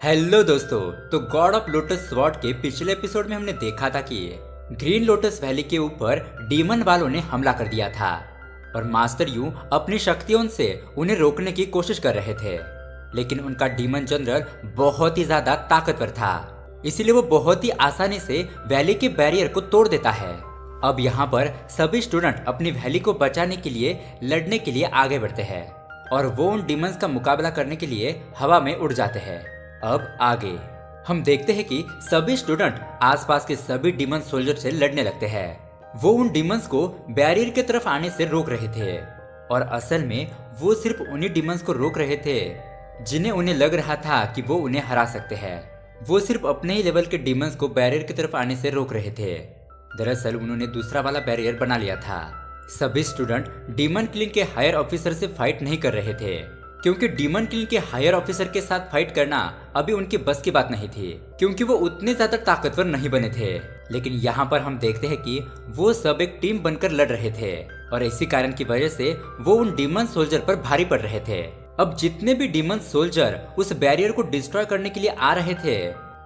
Hello दोस्तों। तो God of lotus sword के पिछले एपिसोड में हमने देखा था कि ग्रीन लोटस वैली के ऊपर डीमन वालों ने हमला कर दिया था और मास्टर यू अपनी शक्तियों से उन्हें रोकने की कोशिश कर रहे थे, लेकिन उनका डीमन जनरल बहुत ही ज्यादा ताकतवर था, इसीलिए वो बहुत ही आसानी से वैली के बैरियर को तोड़ देता है। अब यहाँ पर सभी स्टूडेंट अपनी वैली को बचाने के लिए लड़ने के लिए आगे बढ़ते हैं और वो उन डीमंस का मुकाबला करने के लिए हवा में उड़ जाते हैं। अब आगे हम देखते हैं कि सभी स्टूडेंट आसपास के सभी डीमन सोल्जर से लड़ने लगते हैं। वो उन डीमंस को बैरियर की तरफ आने से रोक रहे थे और असल में वो सिर्फ उन्हीं डीमंस को रोक रहे थे जिन्हें उन्हें लग रहा था कि वो उन्हें हरा सकते हैं। वो सिर्फ अपने ही लेवल के डीमंस को बैरियर की तरफ आने से रोक रहे थे। दरअसल उन्होंने दूसरा वाला बैरियर बना लिया था। सभी स्टूडेंट डीमन क्लीन के हायर ऑफिसर से फाइट नहीं कर रहे थे, क्योंकि डीमन क्लीन के हायर ऑफिसर के साथ फाइट करना अभी उनके बस की बात नहीं थी, क्योंकि वो उतने ज्यादा ताकतवर नहीं बने थे। लेकिन यहाँ पर हम देखते हैं कि वो सब एक टीम बनकर लड़ रहे थे और इसी कारण की वजह से वो उन डीमन सोल्जर पर भारी पड़ रहे थे। अब जितने भी डीमन सोल्जर उस बैरियर को डिस्ट्रॉय करने के लिए आ रहे थे,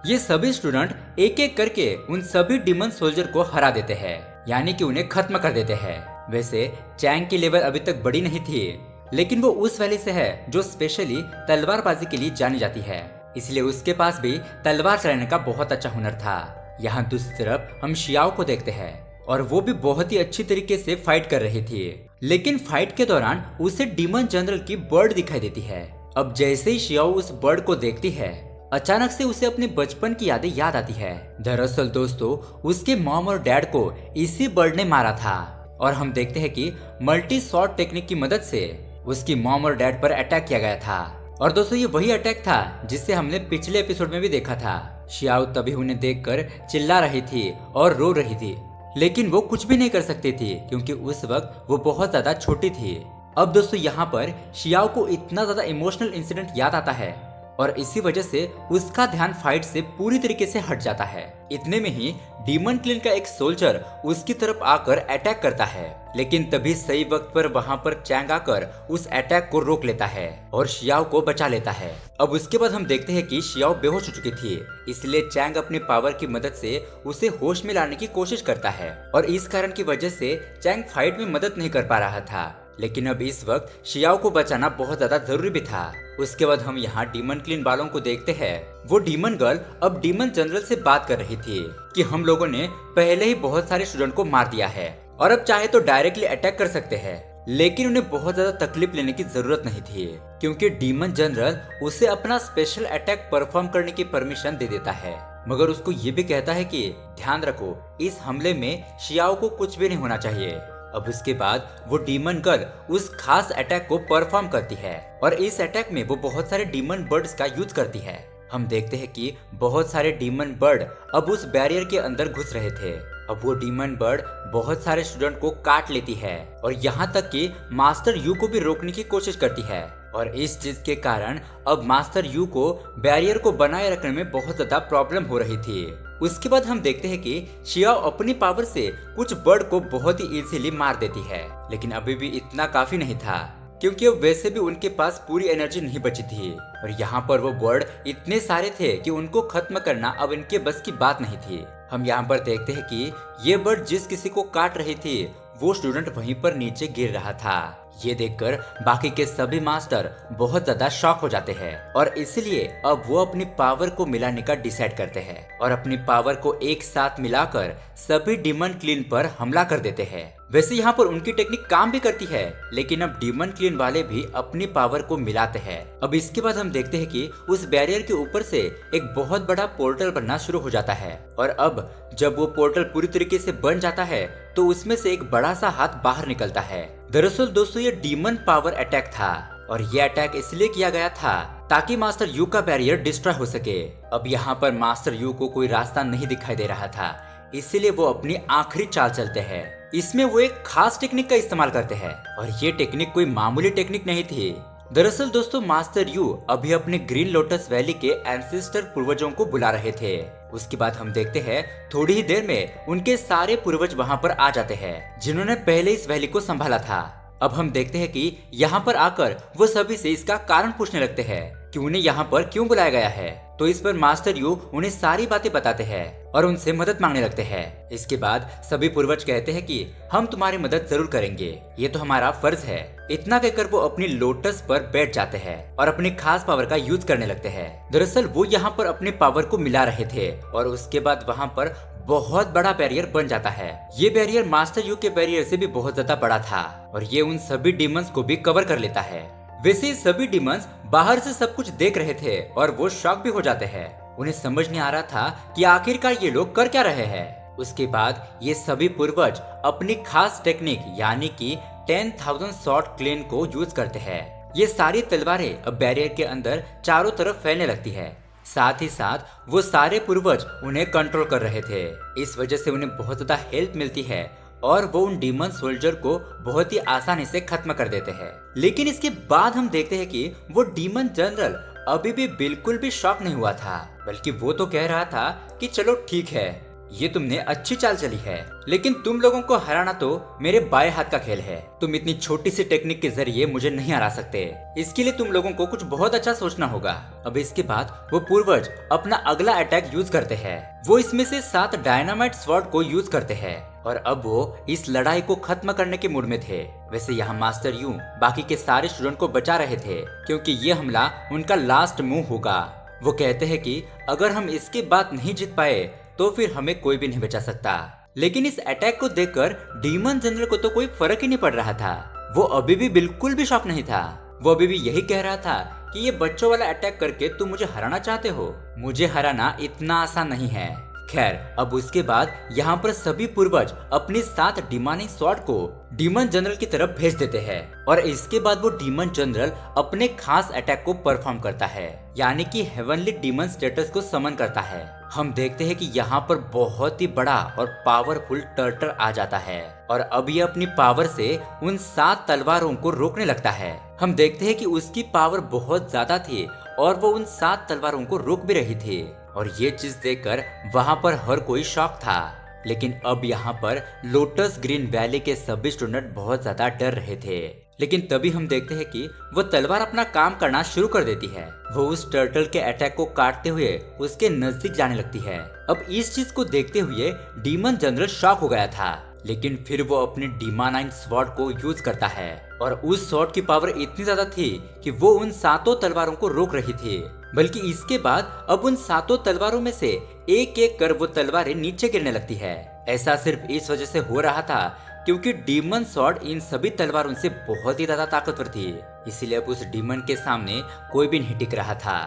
ये सभी स्टूडेंट एक एक करके उन सभी डीमन सोल्जर को हरा देते हैं, यानी कि उन्हें खत्म कर देते हैं। वैसे चैंग की लेवल अभी तक बड़ी नहीं थी, लेकिन वो उस वैली से है जो स्पेशली तलवारबाजी के लिए जानी जाती है, इसलिए उसके पास भी तलवार चलाने का बहुत अच्छा हुनर था। यहाँ दूसरी तरफ हम शियाओ को देखते हैं और वो भी बहुत ही अच्छी तरीके से फाइट कर रही थी, लेकिन फाइट के दौरान उसे डीमन जनरल की बर्ड दिखाई देती है। अब जैसे ही शियाओ उस बर्ड को देखती है, अचानक से उसे अपने बचपन की यादें याद आती है। दरअसल दोस्तों, उसके मॉम और डैड को इसी बर्ड ने मारा था और हम देखते हैं कि मल्टी शॉट टेक्निक की मदद से उसकी मॉम और डैड पर अटैक किया गया था। और दोस्तों, ये वही अटैक था जिससे हमने पिछले एपिसोड में भी देखा था। शियाओ तभी उन्हें देखकर चिल्ला रही थी और रो रही थी, लेकिन वो कुछ भी नहीं कर सकती थी क्योंकि उस वक्त वो बहुत ज्यादा छोटी थी। अब दोस्तों, यहाँ पर शियाओ को इतना ज्यादा इमोशनल इंसिडेंट याद आता है और इसी वजह से उसका ध्यान फाइट से पूरी तरीके से हट जाता है। इतने में ही डीमन क्लीन का एक सोल्जर उसकी तरफ आकर अटैक करता है, लेकिन तभी सही वक्त पर वहां पर चैंग आकर उस अटैक को रोक लेता है और शियाओ को बचा लेता है। अब उसके बाद हम देखते हैं कि शियाओ बेहोश हो चुकी थी, इसलिए चैंग अपनी पावर की मदद से उसे होश में लाने की कोशिश करता है और इस कारण की वजह से चैंग फाइट में मदद नहीं कर पा रहा था। लेकिन अब इस वक्त शियाओ को बचाना बहुत ज्यादा जरूरी भी था। उसके बाद हम यहाँ डीमन क्लीन वालों को देखते हैं। वो डीमन गर्ल अब डीमन जनरल से बात कर रही थी कि हम लोगों ने पहले ही बहुत सारे स्टूडेंट को मार दिया है और अब चाहे तो डायरेक्टली अटैक कर सकते हैं, लेकिन उन्हें बहुत ज्यादा तकलीफ लेने की जरूरत नहीं थी, क्योंकि डीमन जनरल उसे अपना स्पेशल अटैक परफॉर्म करने की परमिशन दे देता है, मगर उसको ये भी कहता है कि ध्यान रखो, इस हमले में शियाओ को कुछ भी नहीं होना चाहिए। अब उसके बाद वो डीमन गर्ल उस खास अटैक को परफॉर्म करती है और इस अटैक में वो बहुत सारे डीमन बर्ड्स का यूज करती है। हम देखते हैं कि बहुत सारे डीमन बर्ड अब उस बैरियर के अंदर घुस रहे थे। अब वो डीमन बर्ड बहुत सारे स्टूडेंट को काट लेती है और यहाँ तक कि मास्टर यू को भी रोकने की कोशिश करती है और इस चीज के कारण अब मास्टर यू को बैरियर को बनाए रखने में बहुत ज्यादा प्रॉब्लम हो रही थी। उसके बाद हम देखते हैं कि शियाओ अपनी पावर से कुछ बर्ड को बहुत ही इजीली मार देती है, लेकिन अभी भी इतना काफी नहीं था, क्योंकि अब वैसे भी उनके पास पूरी एनर्जी नहीं बची थी और यहाँ पर वो बर्ड इतने सारे थे कि उनको खत्म करना अब इनके बस की बात नहीं थी। हम यहाँ पर देखते हैं कि ये बर्ड जिस किसी को काट रही थी वो स्टूडेंट वहीं पर नीचे गिर रहा था। ये देखकर बाकी के सभी मास्टर बहुत ज्यादा शॉक हो जाते हैं और इसलिए अब वो अपनी पावर को मिलाने का डिसाइड करते हैं और अपनी पावर को एक साथ मिलाकर सभी डीमन क्लीन पर हमला कर देते हैं। वैसे यहाँ पर उनकी टेक्निक काम भी करती है, लेकिन अब डीमन क्लीन वाले भी अपनी पावर को मिलाते हैं। अब इसके बाद हम देखते हैं कि उस बैरियर के ऊपर से एक बहुत बड़ा पोर्टल बनना शुरू हो जाता है और अब जब वो पोर्टल पूरी तरीके से बन जाता है तो उसमें से एक बड़ा सा हाथ बाहर निकलता है। दरअसल दोस्तों, ये डीमन पावर अटैक था और ये अटैक इसलिए किया गया था ताकि मास्टर यू का बैरियर डिस्ट्रॉय हो सके। अब यहाँ पर मास्टर यू को कोई रास्ता नहीं दिखाई दे रहा था, इसलिए वो अपनी आखिरी चाल चलते हैं। इसमें वो एक खास टेक्निक का इस्तेमाल करते हैं और ये टेक्निक कोई मामूली टेक्निक नहीं थी। दरअसल दोस्तों, मास्टर यू अभी अपने ग्रीन लोटस वैली के एंसेस्टर पूर्वजों को बुला रहे थे। उसके बाद हम देखते हैं थोड़ी ही देर में उनके सारे पूर्वज वहां पर आ जाते हैं जिन्होंने पहले इस वैली को संभाला था। अब हम देखते हैं कि यहाँ पर आकर वो सभी से इसका कारण पूछने लगते हैं कि उन्हें यहाँ पर क्यों बुलाया गया है। तो इस पर मास्टर यू उन्हें सारी बातें बताते हैं और उनसे मदद मांगने लगते हैं। इसके बाद सभी पूर्वज कहते हैं कि हम तुम्हारी मदद जरूर करेंगे, ये तो हमारा फर्ज है। इतना कहकर वो अपनी लोटस पर बैठ जाते हैं और अपनी खास पावर का यूज करने लगते हैं। दरअसल वो यहाँ पर अपने पावर को मिला रहे थे और उसके बाद वहाँ पर बहुत बड़ा बैरियर बन जाता है। ये बैरियर मास्टर यू के बैरियर से भी बहुत ज्यादा बड़ा था और ये उन सभी डीमंस को भी कवर कर लेता है। वैसे सभी डीमंस बाहर से सब कुछ देख रहे थे और वो शॉक भी हो जाते हैं। उन्हें समझ नहीं आ रहा था कि आखिरकार ये लोग कर क्या रहे हैं। उसके बाद ये सभी पूर्वज अपनी खास टेक्निक यानी कि 10,000 शॉट क्लेन को यूज करते हैं। ये सारी तलवारें अब बैरियर के अंदर चारों तरफ फैलने लगती है। साथ ही साथ वो सारे पूर्वज उन्हें कंट्रोल कर रहे थे। इस वजह से उन्हें बहुत ज्यादा हेल्प मिलती है और वो उन डीमन सोल्जर को बहुत ही आसानी से खत्म कर देते हैं। लेकिन इसके बाद हम देखते हैं कि वो डीमन जनरल अभी भी बिल्कुल भी शॉक नहीं हुआ था, बल्कि वो तो कह रहा था कि चलो ठीक है, ये तुमने अच्छी चाल चली है, लेकिन तुम लोगों को हराना तो मेरे बाएं हाथ का खेल है। तुम इतनी छोटी सी टेक्निक के जरिए मुझे नहीं हरा सकते। इसके लिए तुम लोगों को कुछ बहुत अच्छा सोचना होगा। अब इसके बाद वो पूर्वज अपना अगला अटैक यूज करते हैं। वो इसमें से 7 डायनामाइट स्वॉर्ड को यूज करते हैं और अब वो इस लड़ाई को खत्म करने के मूड में थे। वैसे यहाँ मास्टर यू बाकी के सारे स्टूडेंट को बचा रहे थे क्योंकि ये हमला उनका लास्ट मूव होगा। वो कहते हैं कि अगर हम इसके बाद नहीं जीत पाए तो फिर हमें कोई भी नहीं बचा सकता। लेकिन इस अटैक को देखकर डीमन जनरल को तो कोई फर्क ही नहीं पड़ रहा था। वो अभी भी बिल्कुल भी शॉक नहीं था। वो अभी भी यही कह रहा था कि ये बच्चों वाला अटैक करके तुम मुझे हराना चाहते हो। मुझे हराना इतना आसान नहीं है। खैर अब उसके बाद यहाँ पर सभी पूर्वज अपनी 7 डिमांडिंग स्वॉर्ड को डीमन जनरल की तरफ भेज देते हैं और इसके बाद वो डीमन जनरल अपने खास अटैक को परफॉर्म करता है, यानी कि हेवनली डीमन स्टेटस को समन करता है। हम देखते हैं कि यहाँ पर बहुत ही बड़ा और पावरफुल टर्टल आ जाता है और अब ये अपनी पावर से उन 7 तलवारों को रोकने लगता है। हम देखते हैं कि उसकी पावर बहुत ज्यादा थी और वो उन 7 तलवारों को रोक भी रही थी और ये चीज देखकर वहाँ पर हर कोई शॉक था। लेकिन अब यहाँ पर लोटस ग्रीन वैली के सभी स्टूडेंट बहुत ज्यादा डर रहे थे। लेकिन तभी हम देखते हैं कि वो तलवार अपना काम करना शुरू कर देती है। वो उस टर्टल के अटैक को काटते हुए उसके नजदीक जाने लगती है। अब इस चीज को देखते हुए डीमन जनरल शॉक हो गया था, लेकिन फिर वो अपने डीमानाइन स्वॉर्ड को यूज करता है और उस स्वॉर्ड की पावर इतनी ज्यादा थी कि वो उन 7 तलवारों को रोक रही थी। बल्कि इसके बाद अब उन 7 तलवारों में से एक एक कर वो तलवारें नीचे गिरने लगती है। ऐसा सिर्फ इस वजह से हो रहा था क्योंकि डीमन स्वॉर्ड इन सभी तलवारों से बहुत ही ज्यादा ताकतवर थी, इसीलिए अब उस डीमन के सामने कोई भी नहीं टिक रहा था।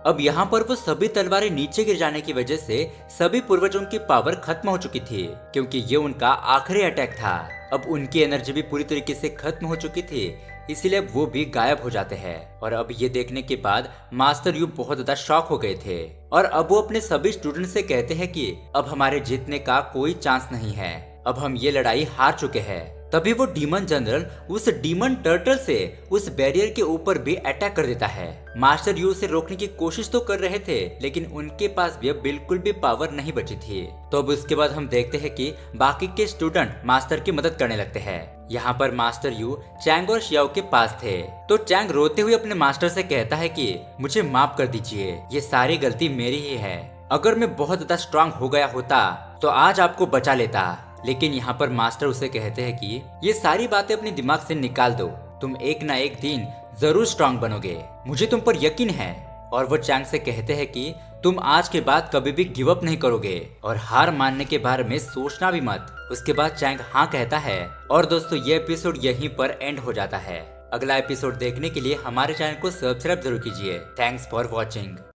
अब यहाँ पर वो सभी तलवारें नीचे गिर जाने की वजह से सभी पूर्वजों की पावर खत्म हो चुकी थी क्योंकि ये उनका आखिरी अटैक था। अब उनकी एनर्जी भी पूरी तरीके से खत्म हो चुकी थी, इसीलिए वो भी गायब हो जाते हैं। और अब ये देखने के बाद मास्टर यू बहुत ज्यादा शॉक हो गए थे और अब वो अपने सभी स्टूडेंट से कहते हैं कि अब हमारे जीतने का कोई चांस नहीं है, अब हम ये लड़ाई हार चुके हैं। तभी वो डीमन जनरल उस डीमन टर्टल से उस बैरियर के ऊपर भी अटैक कर देता है। मास्टर यू उसे रोकने की कोशिश तो कर रहे थे, लेकिन उनके पास भी बिल्कुल भी पावर नहीं बची थी। तो अब उसके बाद हम देखते हैं कि बाकी के स्टूडेंट मास्टर की मदद करने लगते हैं। यहाँ पर मास्टर यू चैंग और शियाओ के पास थे, तो चैंग रोते हुए अपने मास्टर से कहता है कि मुझे माफ कर दीजिए, ये सारी गलती मेरी ही है। अगर मैं बहुत ज्यादा स्ट्रांग हो गया होता तो आज आपको बचा लेता। लेकिन यहाँ पर मास्टर उसे कहते हैं कि ये सारी बातें अपने दिमाग से निकाल दो, तुम एक ना एक दिन जरूर स्ट्रांग बनोगे, मुझे तुम पर यकीन है। और वो चैंग से कहते हैं कि तुम आज के बाद कभी भी गिव अप नहीं करोगे और हार मानने के बारे में सोचना भी मत। उसके बाद चैंग हाँ कहता है। और दोस्तों ये एपिसोड यहीं पर एंड हो जाता है। अगला एपिसोड देखने के लिए हमारे चैनल को सब्सक्राइब जरूर कीजिए। Thanks for watching.